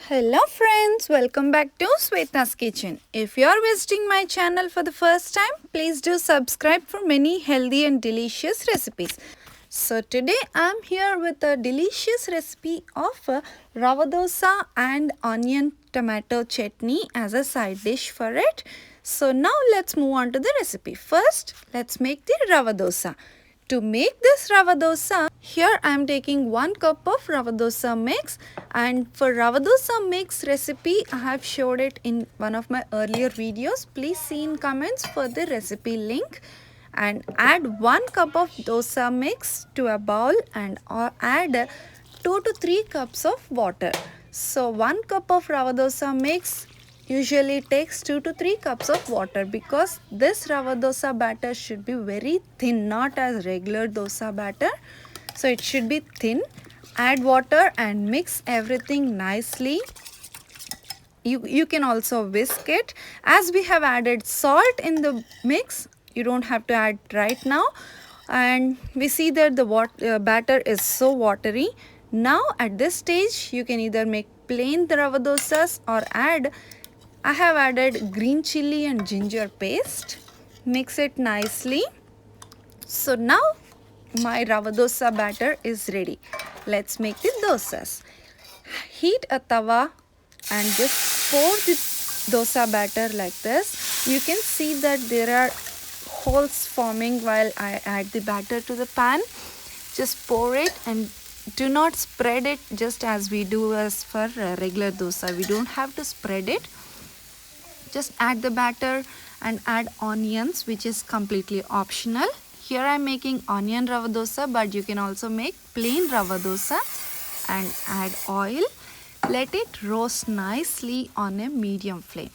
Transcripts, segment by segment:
Hello friends, welcome back to Sweta's Kitchen. If you are visiting my channel for the first time, please do subscribe for many healthy and delicious recipes. So today I am here with a delicious recipe of Rava Dosa and onion tomato chutney as a side dish for it. So now let's move on to the recipe. First, let's make the Rava Dosa. To make this Rava Dosa, here I am taking 1 cup of Rava Dosa mix, and for Rava Dosa mix recipe I have showed it in one of my earlier videos. Please see in comments for the recipe link, and add 1 cup of dosa mix to a bowl and add 2 to 3 cups of water. So 1 cup of Rava Dosa mix usually takes 2 to 3 cups of water because this Rava Dosa batter should be very thin, not as regular dosa batter. So it should be thin. Add water and mix everything nicely. You can also whisk it. As we have added salt in the mix, you don't have to add right now. And we see that the batter is so watery. Now at this stage, you can either make plain Rava dosas or I have added green chili and ginger paste. Mix it nicely. So now my Rava dosa batter is ready. Let's make the dosas. Heat a tawa and just pour the dosa batter like this. You can see that there are holes forming while I add the batter to the pan. Just pour it and do not spread it just as we do as for regular dosa. We don't have to spread it. Just add the batter and add onions, which is completely optional. Here I am making onion Rava dosa, but you can also make plain Rava dosa, and add oil. Let it roast nicely on a medium flame.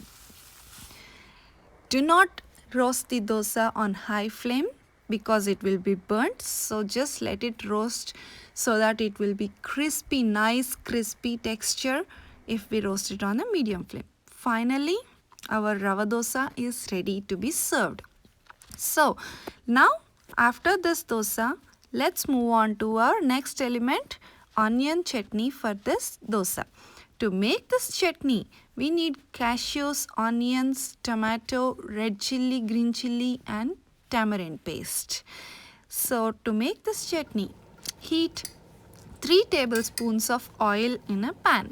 Do not roast the dosa on high flame because it will be burnt. So just let it roast so that it will be crispy, nice crispy texture if we roast it on a medium flame. Finally, our Rava dosa is ready to be served. So now after this dosa, let's move on to our next element, onion chutney for this dosa. To make this chutney, we need cashews, onions, tomato, red chili, green chili and tamarind paste. So to make this chutney, heat 3 tablespoons of oil in a pan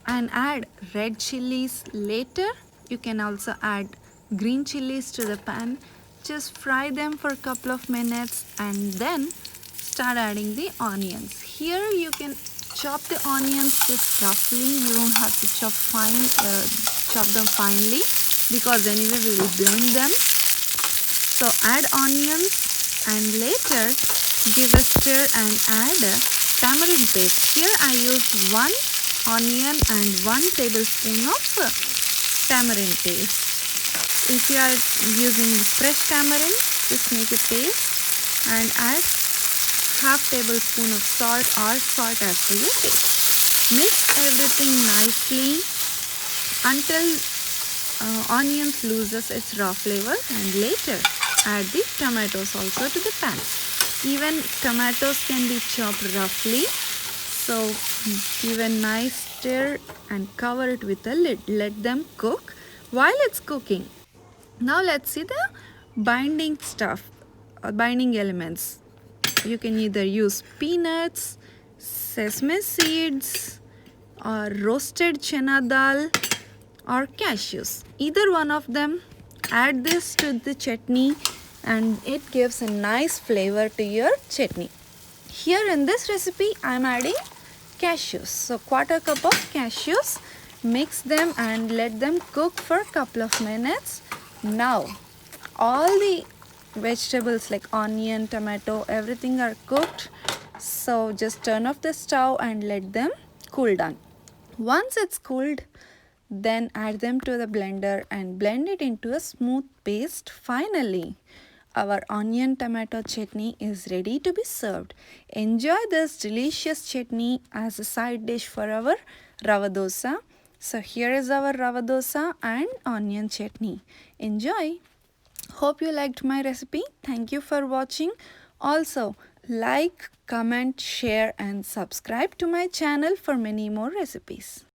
and add red chilies later. You can also add green chilies to the pan. Just fry them for a couple of minutes and then start adding the onions. Here you can chop the onions just roughly. You don't have to chop them finely because anyway we will blend them. So add onions and later give a stir and add tamarind paste. Here I used 1 onion and 1 tablespoon of tamarind paste. If you are using fresh tamarind, just make a paste and add half tablespoon of salt or salt as per your taste. Mix everything nicely until onions loses its raw flavor, and later add the tomatoes also to the pan. Even tomatoes can be chopped roughly. So give a nice stir and cover it with a lid. Let them cook while it's cooking. Now let's see the binding stuff, binding elements. You can either use peanuts, sesame seeds, or roasted chana dal, or cashews. Either one of them. Add this to the chutney and it gives a nice flavor to your chutney. Here in this recipe I am adding cashews. So 1/4 cup of cashews. Mix them and let them cook for a couple of minutes. Now all the vegetables like onion, tomato, everything are cooked. So just turn off the stove and let them cool down. Once it's cooled, then add them to the blender and blend it into a smooth paste. Finally, our onion tomato chutney is ready to be served. Enjoy this delicious chutney as a side dish for our Rava dosa. So here is our Rava dosa and onion chutney. Enjoy. Hope you liked my recipe. Thank you for watching. Also, like, comment, share and subscribe to my channel for many more recipes.